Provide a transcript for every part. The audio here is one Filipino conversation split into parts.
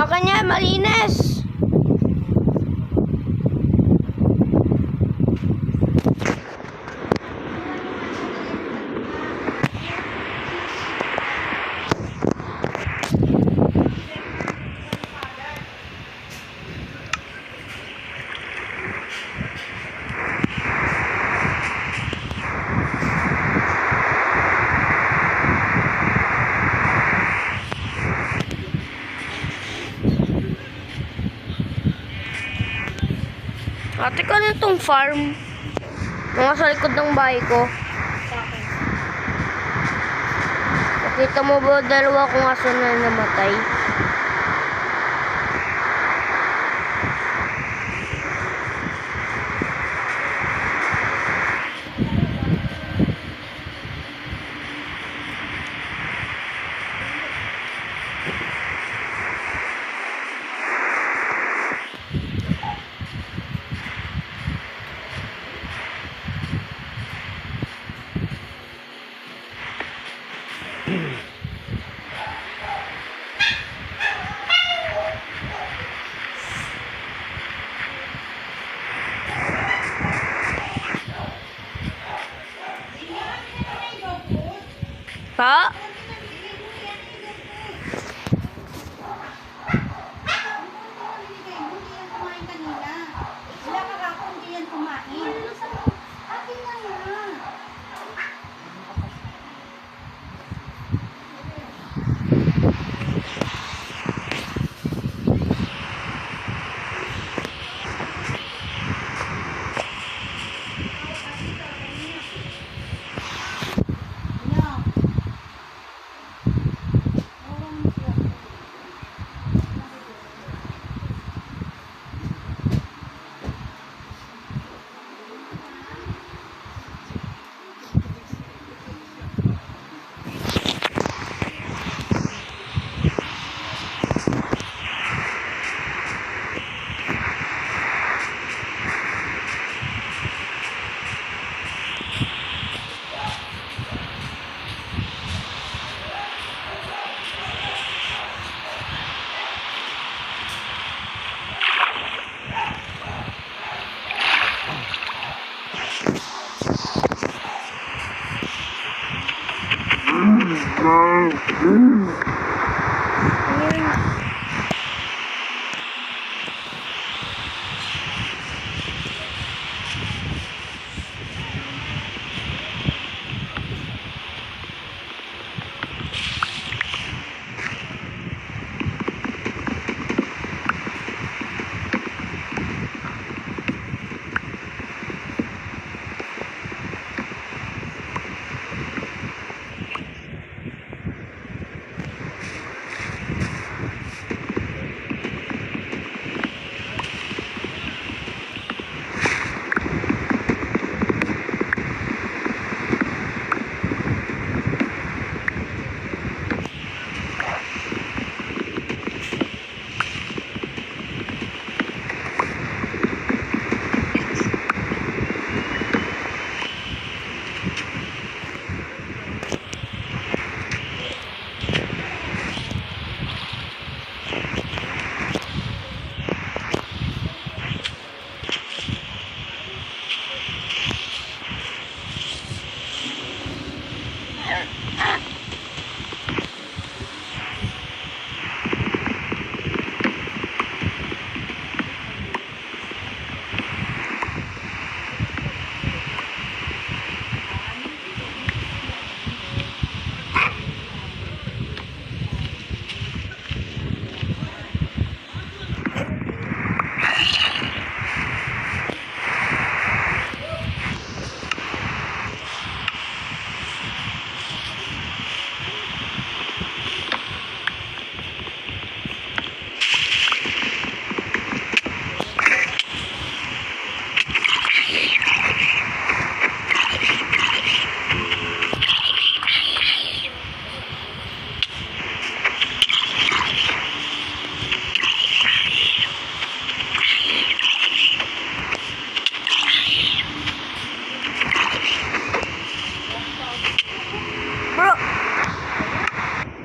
Akin yan, malinis. Ate ka na itong farm. Mga sa likod ng bahay ko. Nakita mo ba dalawa kong aso na namatay? Pa?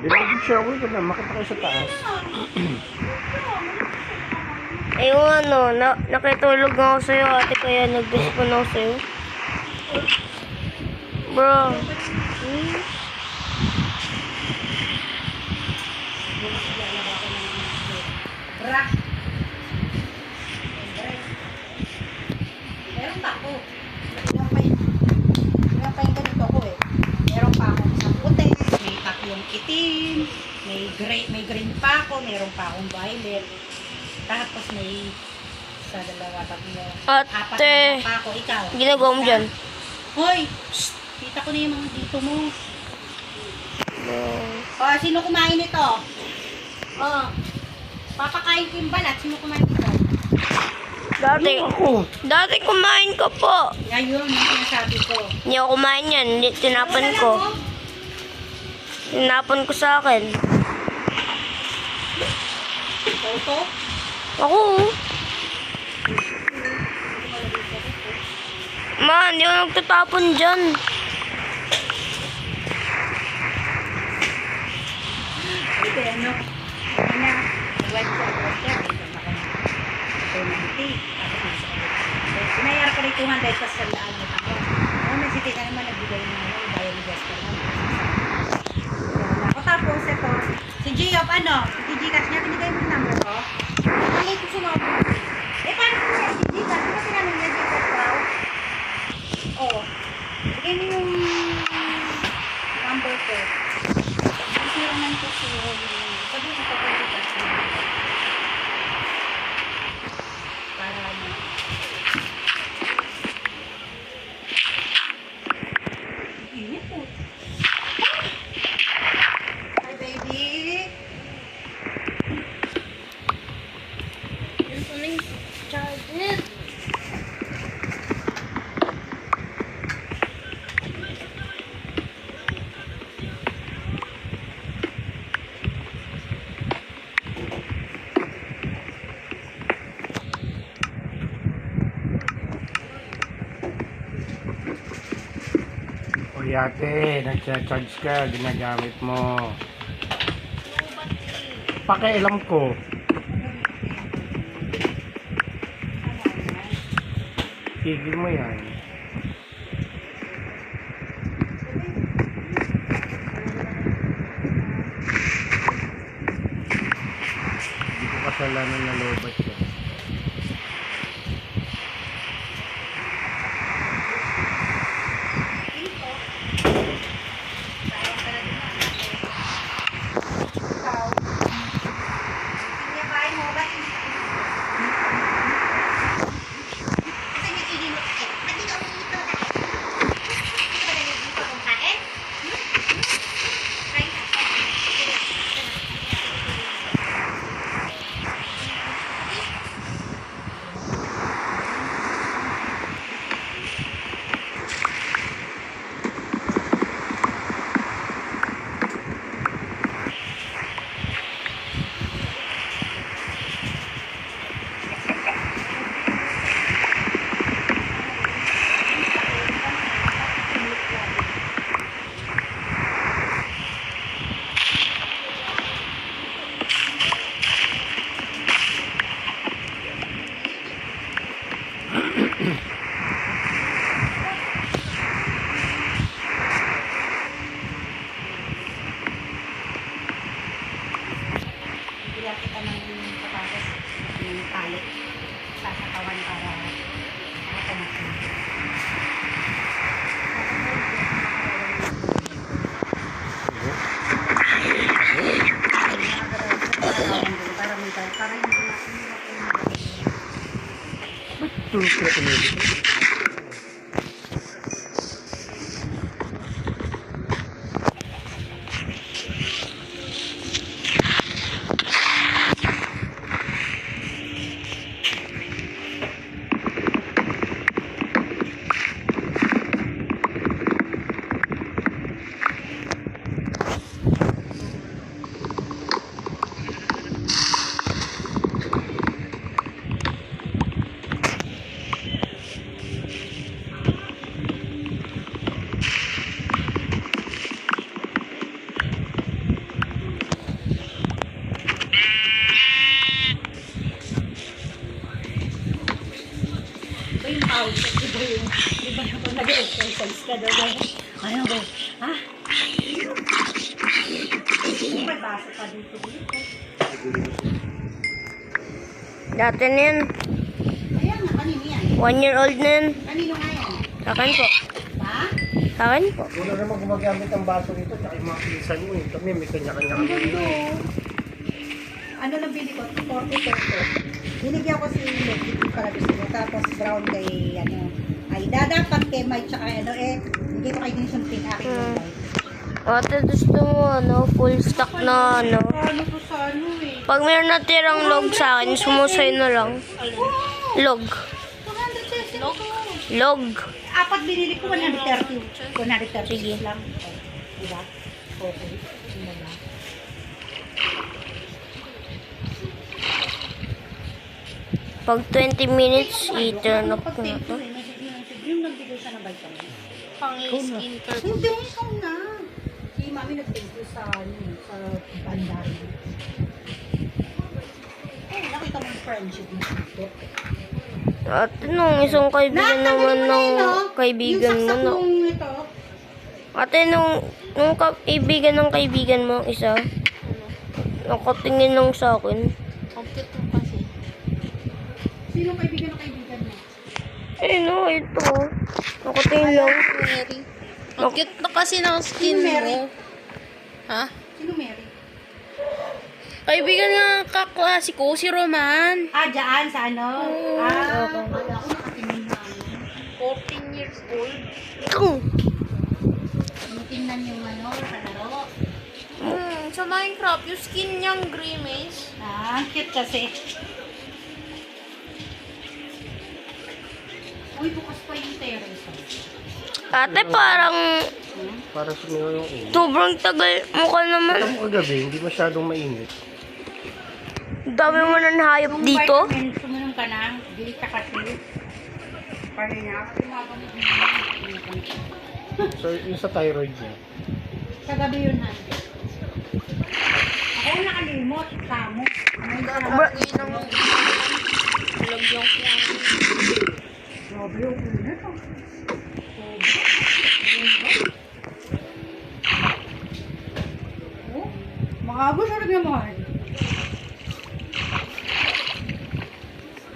Di ba, share ko na, makita kayo sa taas. Eh, yung ano, nakitulog nga ako sa'yo, ate, kaya nag-respond ako sa'yo. Bro. Bra. Meron pa ako. Meron pa yung ganito ko eh. Meron pa akong isang puti, may tatlong itim, may green pa ako, meron pa akong violet. Tapos may isa, dalawa, tatlo, apat Ate, na pa ako. Ikaw. ginagawa mo dyan? Hoy! Shh! Kita ko na yung mga dito mo. Bro. Oh, sino kumain nito? Oh. Papakain ko yung balat. Sino kumain nito? Dati kumain ko po. Ayun, yung sinasabi ko. Hindi ako kumain yan, tinapan Ano ko. mo? Tinapan ko sa akin. Toto? Ako. Ma, hindi ako nagtatapon dyan. Ito, ano? Ano? Nag-website. Inayar ko rin 200 sa sandaan mo ako. Ano, may sitik na naman nagbigay ng ano, bayad ni Jester mo. Ako tapos ito, si Gio, ano? Si Gcash niya, binigay mo yung number ko. Hindi ko sumama. Eh, paano ko siya si Gcash? Di ba tinanong niya Gcash daw? Oo. Bigay mo yung number ko. 0920. Sabi mo ko kung Gcash mo. Para ano. Init po. Hi, baby. Yan pa na yung charger. O yate, nagcha-charge ka, ginagamit mo. Pakialam ko. Tigil mo yan. Hindi ko kasalanan na lobat ka. Ikaw. Siniyabahin mo ba? Kasi may idin mo. Hindi ka umiito na. Hindi ka nalagyan dito kung kain? Kain ka. Bilang kita ng patatas yung talik sa katawan para makatamasin. Para may para hindi Tulog ka na ulit. ka daw. Ano ba? Ha? May baso pa dito. Dati na yan. Ayan na, kanino yan? 1 year old na yan. Kanino nga yan? Sa akin po. Ha? Sa akin po. Wala naman gumagamit ang baso dito, tsaka yung mga pinsan mo eh. Kami may kanya-kanya Ang kami. ganda. Ano lang bili ko? 40 pesos. Binigyan ko si Lady para gusto ko. Tapos brown kay ano. Ay, dapat kay Mike tsaka ano eh. Bigay ko kay din yung pink aking mobile. Ate, gusto mo, full stock na, Ano to sa ano eh? Pag mayroon natirang log sa akin, sumusay na lang. Log. 200 pesos. Log. Apat binili ko 130. 130 Sige. lang. Oh, diba? Okay. Diba? Pag 20 minutes, i-turn off ko na to. Yung nagbigay siya ng vitamin. Pang-skincare. Hindi, ikaw na. Si mami nag-thank you sa, sa bandari. Eh, nakita mo yung friendship mo dito. At nung isang kaibigan naman ng kaibigan mo na. Yung ito. Ate, nung kaibigan ng kaibigan mo, isa, nakatingin lang sa akin. Ang cute mo kasi. Sino kaibigan ng kaibigan mo? Eh, no, ito. Nakatingin lang. Mary. Ang cute na kasi ng skin Sino Mary? mo. Ha? Sino Mary? Kaibigan nga kaklase ko, si Roman. Ah, dyan sa ano? Ah, Okay. wala ako nakatingin na. 14 years old. Ito. Tingnan yung ano, sa laro. Sa Minecraft, yung skin niyang grimace. Ah, ang cute kasi. Uy, bukas pa yung terrace. Ate, parang Para sumiyo yung ulo. sobrang tagal mo ka naman. Alam mo kagabi, hindi masyadong mainit. Dami mo nang hayop dito. Vitamin, suminom ka na. Bili ka kasi. Para niya. So, yung sa thyroid niya. Sa gabi yun, ha? Ako ang nakalimot. Kamo. Lagay ng lagyan ko lang. Grabe yung ulo to. Oh, makabo sa rin naman.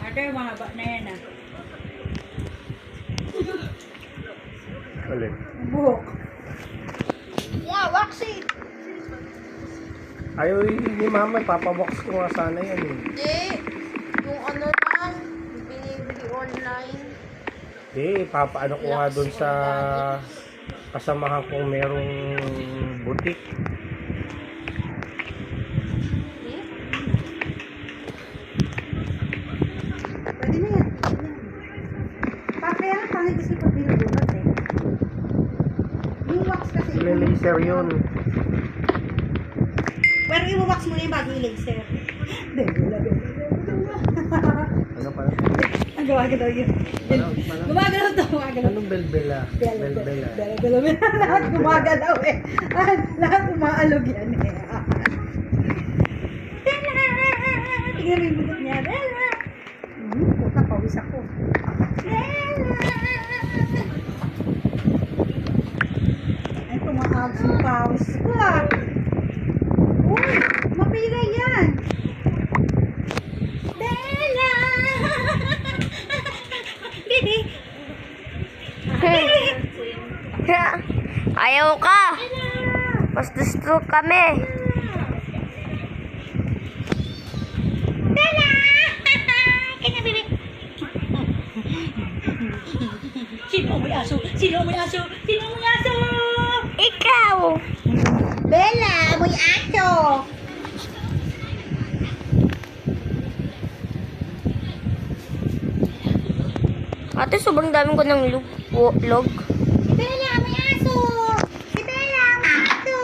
Ate, mahaba na yan ah. Alin? Buhok. Wow, waxy! Ayaw ni mama, papabox ko nga sana yan eh. Hindi. Yung ano lang, binibili online. Hindi, papaano ko nga doon sa kasamahan kong merong butik. Pwede na yan. Kaya nga pangit kasi pag binubunot eh. Yung wax kasi. Laser yun. Pero i-wax mo na yung bago i-laser. Ano pala? Ang gumagalaw yun. Ano? Gumagalaw to, gumagalaw. Anong belbela? Belbela. Lahat gumagalaw eh. Lahat umaalog yan eh. Tingnan mo yung butot niya. Puta, pawis ako. Ay, tumaabs yung pawis ko ah. Uy, mapila yan. Bella! Bibi! Ayaw ka. Mas gusto kami. Bella! Kanya, bibi! Sino may aso? Sino may aso? Sino may aso? Ikaw. Bella, may aso! Ate, sobrang dami ko ng log. Bella, may aso! Si Bella, may aso!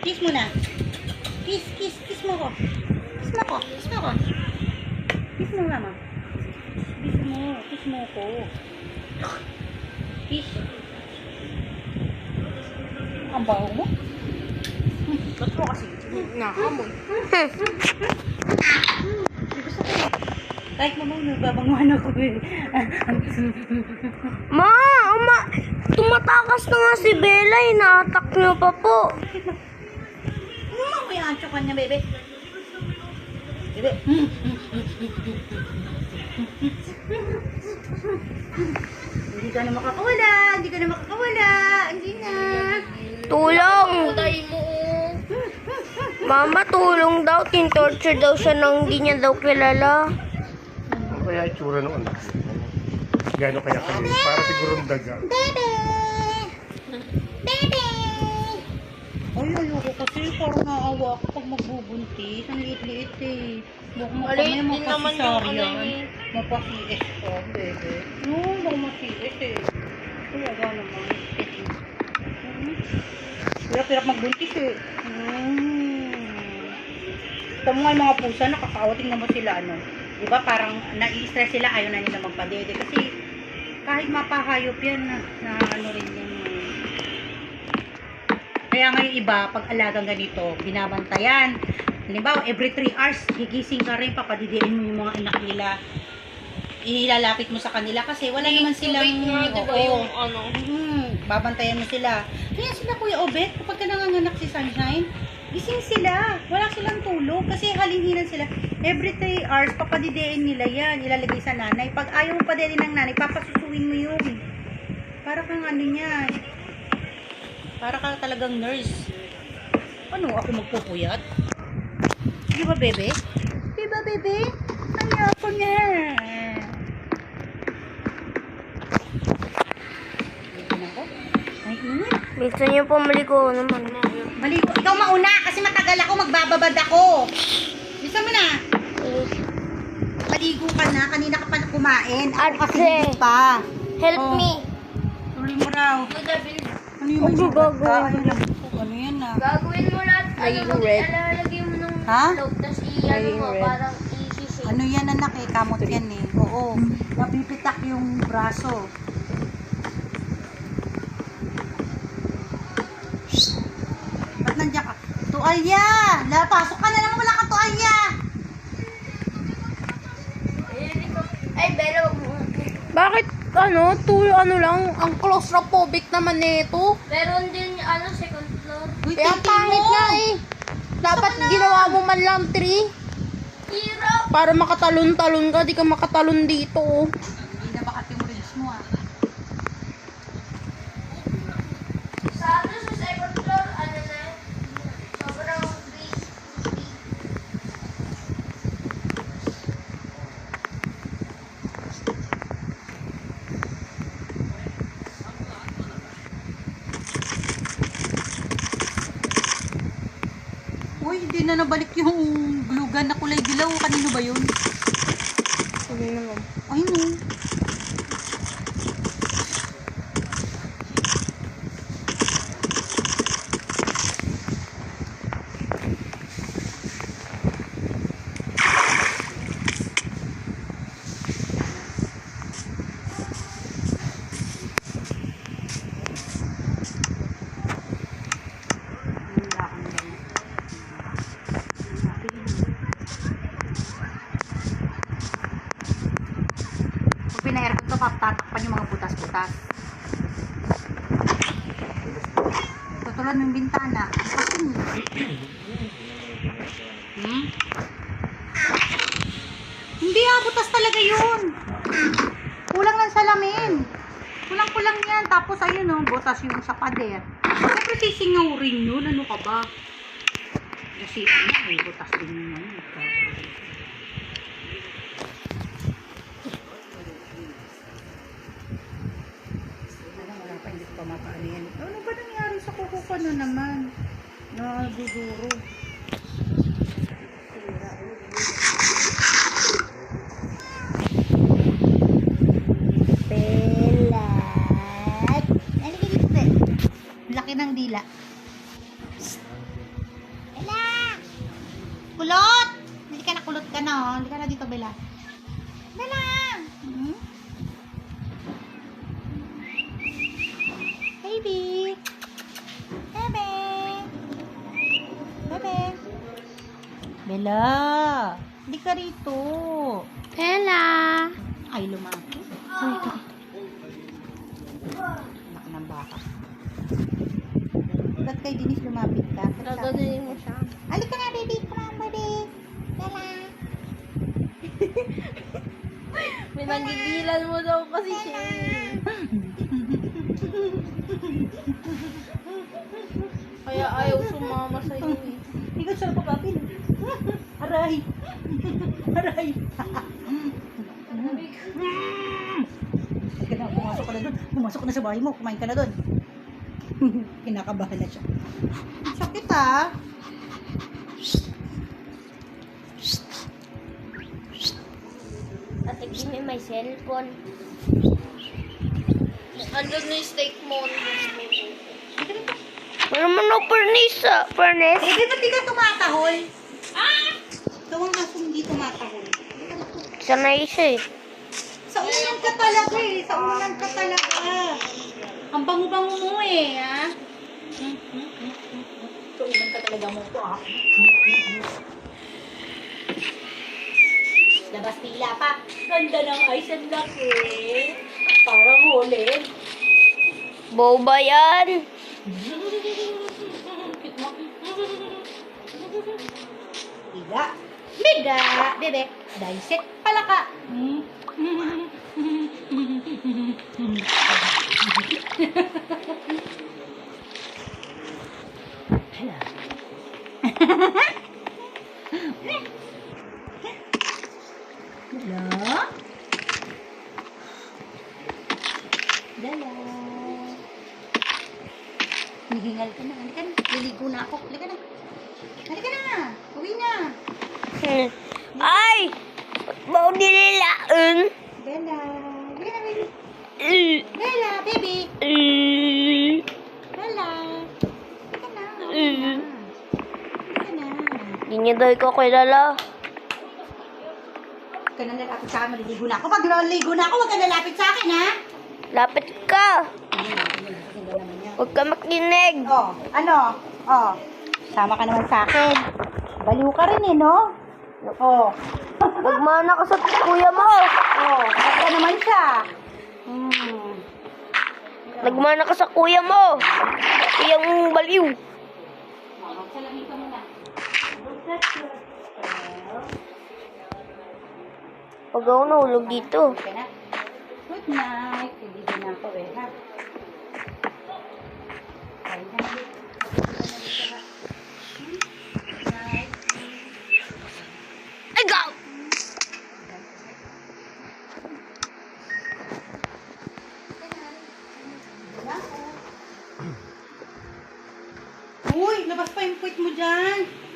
Kiss mo na. Kiss mo ko. Kiss mo ko. Kiss mo ko. Kiss mo mama. Kiss mo ko. Kiss. Ang bango mo. Ba't mo kasi? Nakamoy. Kahit mamang nagbabanguhan ako eh. Tumatakas na nga si Bella, inaatak niyo pa po. May ancho ka niya, bebe. Bebe. Hindi ka na makakawala. Hindi ka na makakawala. Hindi na. Tulong! Uday mo. Mama, tulong daw. Tintorture daw siya nang hindi niya daw kilala. Ano kaya itsura ng anak mo? Gano'n kaya kami? Para sigurong daga. Bebe! Bebe! Ay, ayoko kasi parang naawa ako pag magbubuntis. Ang liit-liit eh. Baka Maliit din naman yung ano yan. Mapasiis ko, bebe. No, baka masiis eh. Kaya ga naman. Hirap-hirap magbuntis eh. Ito nga yung mga pusa, nakakaawating naman sila, ano. Diba parang nai-stress sila, ayaw na nila magpadede. Kasi kahit mapahayop yan, na ano rin yan. Kaya ngayon iba, pag alagang ganito, binabantayan. Halimbawa, every 3 hours, gigising ka rin, papadidiin mo yung mga anak nila. Ilalapit mo sa kanila kasi wala naman silang... Nga, diba Oo. yung ano? Babantayan mo sila. Kaya sila Kuya Obet, kapag ka nanganganak si Sunshine, gising sila. Wala silang tulog kasi halinghinan sila. Every 3 hours, papadidiin nila yan. Ilalagay sa nanay. Pag ayaw mo padidiin ng nanay, papasusuin mo yun. Para kang ano yan. Para ka talagang nurse. Ano, ako magpupuyat? Di ba, bebe? Di ba, bebe? Ayoko na. Ay, init. Gusto niyo po maligo naman. Maligo. Ikaw mauna kasi matagal ako, magbababad ako. Bisa mo na. Maligo ka na. Kanina ka pa na kumain. Ako kasi Ate. hindi pa. Help Oh. me. Tuloy mo raw. Ano yung may Ano sugat ka? gagawin? Ano yan na? Gagawin mo lahat. Naging red. Lalagay mo ng Ha? loob, tapos i-ano mo, parang i-shake. Ano yan anak eh? Kamot yan eh. Oo. Napipitak yung braso. Ba't nandiyan ka? Tuwalya! Pasok ka na naman, wala kang tuwalya! Ay, Bella, wag mo. Bakit ano lang, ang claustrophobic naman nito. Meron din, ano, second floor. Uy, Kaya ang titi pangit mo! nga eh. Dapat ginawa mo man lang 3 Hirap. para makatalon-talon ka, di ka makatalon dito. Oh. Hindi na baka timulis mo ah. Sa ano, sa second floor, ano na, sobrang free. Uy, hindi na nabalik yung glue gun na kulay dilaw. Kanino ba yun? Sige naman. Ay, no. Pag pina-aircon to, tatakpan yung mga butas-butas. Tutulad ng bintana. Kasi, Hindi butas talaga yun. Kulang lang salamin. Kulang-kulang yan. Tapos ayun butas yung sa pader. Siyempre sisingawin yun. Ano ka ba? Kasi may butas din yun. Wala pa, hindi ko pa mapaano yan. Ano ba nangyari sa kuko ko na naman? Naguduro. Pelat. Halika dito, Pe. Laki ng dila. Bella! Kulot! Hindi ka na kulot ka na, oh. Hindi ka na dito, Bella. Bella! Baby! Bebe! Bebe! Bella, hindi ka rito. Ella! Ay, lumaki. Laki ng baka. Ba't kay Denise lumapit ka? Gaganunin mo siya. Halika na, baby. Come on, baby. Bella. Pinagigilan mo daw kasi siya. Kaya ayaw sumama sa iyo eh. Hindi ko siya napapapin. Aray. Aray. Halika na, pumasok ka na doon. Pumasok ka na sa bahay mo. Kumain ka na doon. Kinakabahan na siya. Sakit ah. Ate, give me my cellphone. Andun na yung steak mo. Ano man ako furnace? Eh, di ba't di ka tumatahol? Ah! Ikaw ang aso hindi tumatahol. Sanay siya eh. Sa unan ka talaga eh. Sa unan ka talaga. Ang bango-bango mo eh, ha? Sa unan ka talaga mo po, ah. Labas tila pa. Ganda ng ice and laki. Parang ulit. Boba yan. Biga. Biga. Bebe. Dissect pala ka. Hala. Hala. Dala. Hihingal ka na. Halika na. Liligo na ako. Halika na. Halika na. Uwi na. Ay! Ba't ba ako nililaan? Bella. Halika na, baby. Bella, baby. Bella. Halika na. Uwi na. Halika na. Hindi niya daw ikaw kilala. Huwag ka na lalapit sa akin. Maliligo na ako. Pag naligo na ako, huwag ka lalapit sa akin, ha? Lapit ka. Huwag ka makinig. Oh, ano? Oh, sama ka naman sa akin. Baliw ka rin eh, no? Oh. Magmana ka sa kuya mo. Oh, ka naman siya. Nagmana ka sa kuya mo. Kuyang baliw. Salamin ka muna. Pag ako nahulog dito. Okay na. Good night. Hindi din ako eh, ha? Kain ka na dito. Good night. Ay, go! Uy, labas pa yung puwit mo dyan.